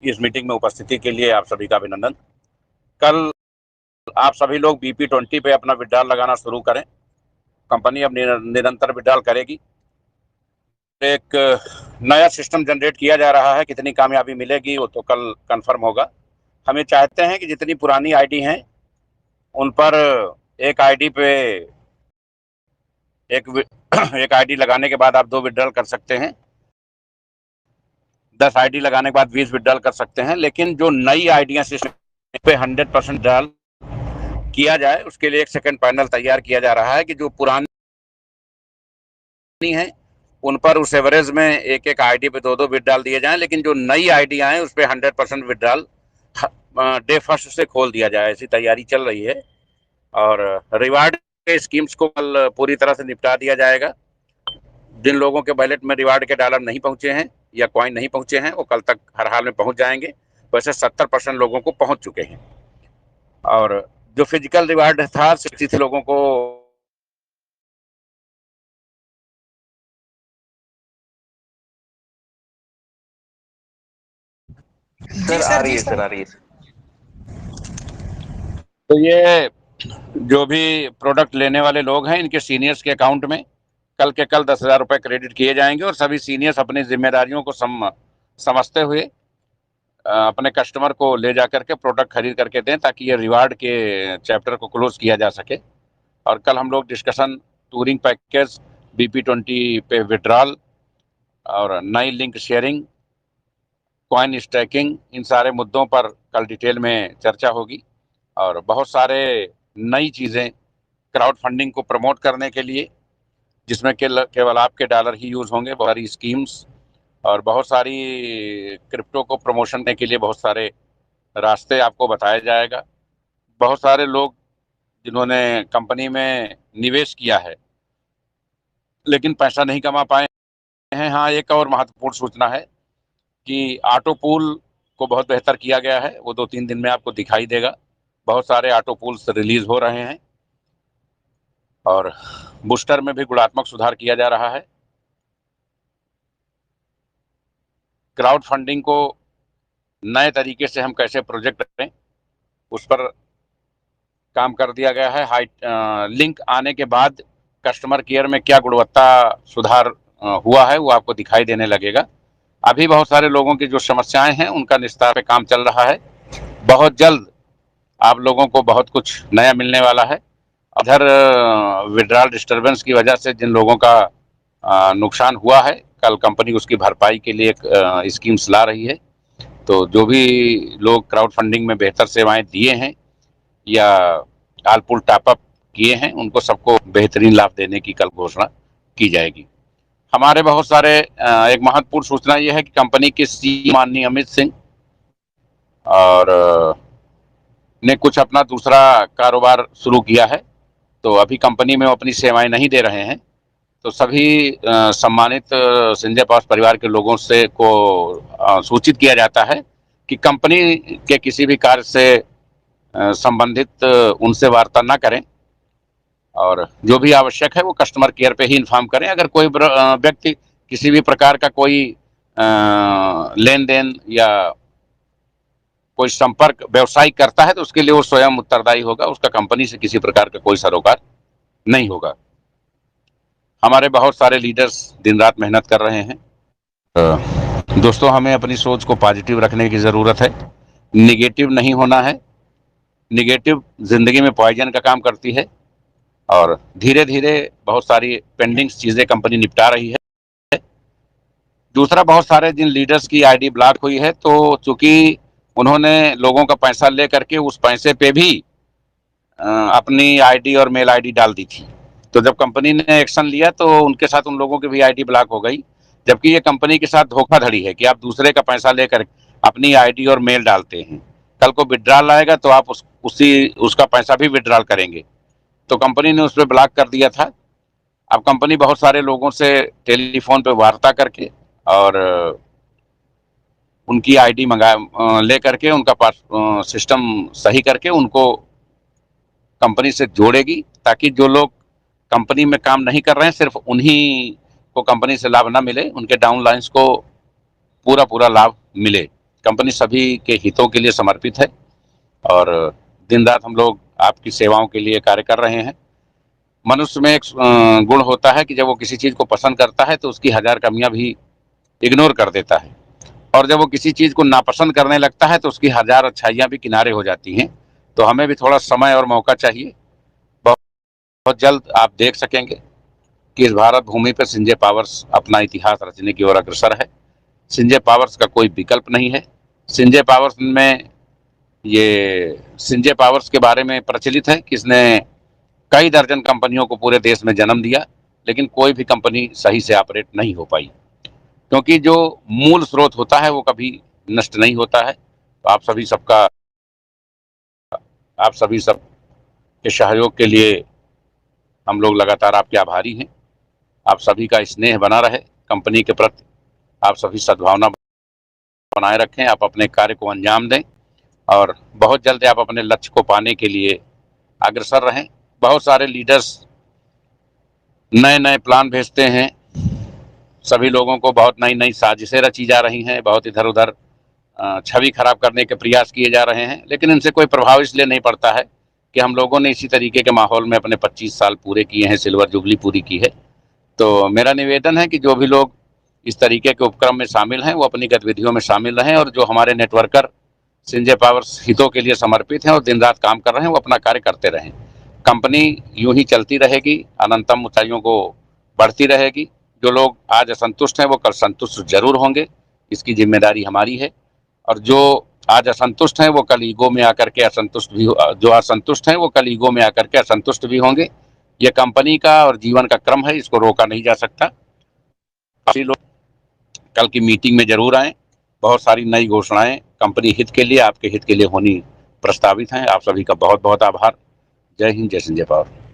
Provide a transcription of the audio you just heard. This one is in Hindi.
इस मीटिंग में उपस्थिति के लिए आप सभी का अभिनंदन। कल आप सभी लोग BP20 पे अपना विड्रॉल लगाना शुरू करें। कंपनी अब निरंतर विड्रॉल करेगी। एक नया सिस्टम जनरेट किया जा रहा है, कितनी कामयाबी मिलेगी वो तो कल कंफर्म होगा। हम ये चाहते हैं कि जितनी पुरानी आईडी हैं उन पर एक आईडी पे एक आईडी लगाने के बाद आप 2 विड्रॉल कर सकते हैं। 10 आईडी लगाने के बाद 20 विड्रॉल कर सकते हैं। लेकिन जो नई आईडियां सिस्टम पे 100% विड्रॉल किया जाए, उसके लिए एक सेकंड पैनल तैयार किया जा रहा है कि जो पुरानी हैं उन पर उस एवरेज में एक आईडी पे 2 विड्रॉल दिए जाएं, लेकिन जो नई आईडियां हैं उस पर 100% विड्रॉल डे फर्स्ट से खोल दिया जाए। ऐसी तैयारी चल रही है और रिवार्ड के स्कीम्स को कल पूरी तरह से निपटा दिया जाएगा। जिन लोगों के वैलेट में रिवार्ड के डॉलर नहीं पहुंचे हैं या कॉइन नहीं पहुंचे हैं वो कल तक हर हाल में पहुंच जाएंगे। वैसे 70% लोगों को पहुंच चुके हैं और जो फिजिकल रिवार्ड था 60 लोगों को सर आ रही है सर, आ रही है। तो ये जो भी प्रोडक्ट लेने वाले लोग हैं इनके सीनियर्स के अकाउंट में कल के कल 10,000 रुपये क्रेडिट किए जाएंगे और सभी सीनियर्स अपनी जिम्मेदारियों को समझते हुए अपने कस्टमर को ले जा करके प्रोडक्ट खरीद करके दें ताकि ये रिवार्ड के चैप्टर को क्लोज किया जा सके। और कल हम लोग डिस्कशन टूरिंग पैकेज, BP20 पे विड्रॉल और नई लिंक शेयरिंग, कॉइन स्टैकिंग, इन सारे मुद्दों पर कल डिटेल में चर्चा होगी। और बहुत सारे नई चीज़ें क्राउड फंडिंग को प्रमोट करने के लिए, जिसमें केवल आपके डॉलर ही यूज़ होंगे, बहुत सारी स्कीम्स और बहुत सारी क्रिप्टो को प्रमोशन करने के लिए बहुत सारे रास्ते आपको बताया जाएगा। बहुत सारे लोग जिन्होंने कंपनी में निवेश किया है लेकिन पैसा नहीं कमा पाए हैं। हाँ, एक और महत्वपूर्ण सूचना है कि ऑटो पूल को बहुत बेहतर किया गया है, वो 2-3 दिन में आपको दिखाई देगा। बहुत सारे ऑटो पूल्स रिलीज हो रहे हैं और बूस्टर में भी गुणात्मक सुधार किया जा रहा है। क्राउड फंडिंग को नए तरीके से हम कैसे प्रोजेक्ट करें उस पर काम कर दिया गया है। लिंक आने के बाद कस्टमर केयर में क्या गुणवत्ता सुधार हुआ है वो आपको दिखाई देने लगेगा। अभी बहुत सारे लोगों की जो समस्याएं हैं उनका निस्तार पे काम चल रहा है। बहुत जल्द आप लोगों को बहुत कुछ नया मिलने वाला है। इधर विड्रॉल डिस्टर्बेंस की वजह से जिन लोगों का नुकसान हुआ है, कल कंपनी उसकी भरपाई के लिए एक स्कीम्स ला रही है। तो जो भी लोग क्राउड फंडिंग में बेहतर सेवाएं दिए हैं या आलपुल टॉपअप किए हैं उनको सबको बेहतरीन लाभ देने की कल घोषणा की जाएगी। हमारे बहुत सारे एक महत्वपूर्ण सूचना यह है कि कंपनी के CEO माननीय अमित सिंह और ने कुछ अपना दूसरा कारोबार शुरू किया है। तो अभी कंपनी में वो अपनी सेवाएं नहीं दे रहे हैं। तो सभी सम्मानित संजय पास परिवार के लोगों से को सूचित किया जाता है कि कंपनी के किसी भी कार्य से संबंधित उनसे वार्ता ना करें और जो भी आवश्यक है वो कस्टमर केयर पे ही इन्फॉर्म करें। अगर कोई व्यक्ति किसी भी प्रकार का कोई लेन देन या कोई संपर्क व्यवसायिक करता है तो उसके लिए वो स्वयं उत्तरदायी होगा, उसका कंपनी से किसी प्रकार का कोई सरोकार नहीं होगा। हमारे बहुत सारे लीडर्स दिन रात मेहनत कर रहे हैं। दोस्तों, हमें अपनी सोच को पॉजिटिव रखने की ज़रूरत है, निगेटिव नहीं होना है। निगेटिव जिंदगी में पॉइजन का काम करती है और धीरे धीरे बहुत सारी पेंडिंग चीज़ें कंपनी निपटा रही है। दूसरा, बहुत सारे जिन लीडर्स की आईडी ब्लॉक हुई है तो चूंकि उन्होंने लोगों का पैसा ले करके उस पैसे पे भी अपनी आईडी और मेल आईडी डाल दी थी, तो जब कंपनी ने एक्शन लिया तो उनके साथ उन लोगों की भी आईडी ब्लॉक हो गई। जबकि ये कंपनी के साथ धोखाधड़ी है कि आप दूसरे का पैसा लेकर अपनी आईडी और मेल डालते हैं, कल को विड्रॉल आएगा तो आप उसका पैसा भी विड्रॉल करेंगे। तो कंपनी ने उस पर ब्लॉक कर दिया था। अब कंपनी बहुत सारे लोगों से टेलीफोन पे वार्ता करके और उनकी आईडी ले करके उनका सिस्टम सही करके उनको कंपनी से जोड़ेगी ताकि जो लोग कंपनी में काम नहीं कर रहे हैं सिर्फ उन्हीं को कंपनी से लाभ ना मिले, उनके डाउनलाइंस को पूरा पूरा लाभ मिले। कंपनी सभी के हितों के लिए समर्पित है और दिन रात हम लोग आपकी सेवाओं के लिए कार्य कर रहे हैं। मनुष्य में एक गुण होता है कि जब वो किसी चीज़ को पसंद करता है तो उसकी हजार कमियां भी इग्नोर कर देता है, और जब वो किसी चीज़ को नापसंद करने लगता है तो उसकी हजार अच्छाइयां भी किनारे हो जाती हैं। तो हमें भी थोड़ा समय और मौका चाहिए। बहुत बहुत जल्द आप देख सकेंगे कि इस भारत भूमि पर संजय पावर्स अपना इतिहास रचने की ओर अग्रसर है। संजय पावर्स का कोई विकल्प नहीं है। संजय पावर्स में ये संजय पावर्स के बारे में प्रचलित है कि इसने कई दर्जन कंपनियों को पूरे देश में जन्म दिया, लेकिन कोई भी कंपनी सही से ऑपरेट नहीं हो पाई, क्योंकि जो मूल स्रोत होता है वो कभी नष्ट नहीं होता है। तो आप सभी सब के सहयोग के लिए हम लोग लगातार आपके आभारी हैं। आप सभी का स्नेह बना रहे कंपनी के प्रति, आप सभी सद्भावना बनाए रखें, आप अपने कार्य को अंजाम दें और बहुत जल्द आप अपने लक्ष्य को पाने के लिए अग्रसर रहें। बहुत सारे लीडर्स नए नए प्लान भेजते हैं, सभी लोगों को बहुत नई नई साजिशें रची जा रही हैं, बहुत इधर उधर छवि खराब करने के प्रयास किए जा रहे हैं, लेकिन इनसे कोई प्रभाव इसलिए नहीं पड़ता है कि हम लोगों ने इसी तरीके के माहौल में अपने 25 साल पूरे किए हैं, सिल्वर जुबली पूरी की है। तो मेरा निवेदन है कि जो भी लोग इस तरीके के उपक्रम में शामिल हैं वो अपनी गतिविधियों में शामिल रहें, और जो हमारे नेटवर्कर संजय पावर्स हितों के लिए समर्पित हैं और दिन रात काम कर रहे हैं वो अपना कार्य करते रहें। कंपनी यूं ही चलती रहेगी, अनंतम ऊंचाइयों को बढ़ती रहेगी। जो लोग आज असंतुष्ट हैं वो कल संतुष्ट जरूर होंगे, इसकी जिम्मेदारी हमारी है। और जो आज असंतुष्ट हैं वो कल ईगो में आकर के जो असंतुष्ट हैं वो कल ईगो में आकर के असंतुष्ट भी होंगे। ये कंपनी का और जीवन का क्रम है, इसको रोका नहीं जा सकता। काफी लोग कल की मीटिंग में जरूर आए। बहुत सारी नई घोषणाएं कंपनी हित के लिए, आपके हित के लिए होनी प्रस्तावित हैं। आप सभी का बहुत बहुत आभार। जय हिंद, जय संजय पावर।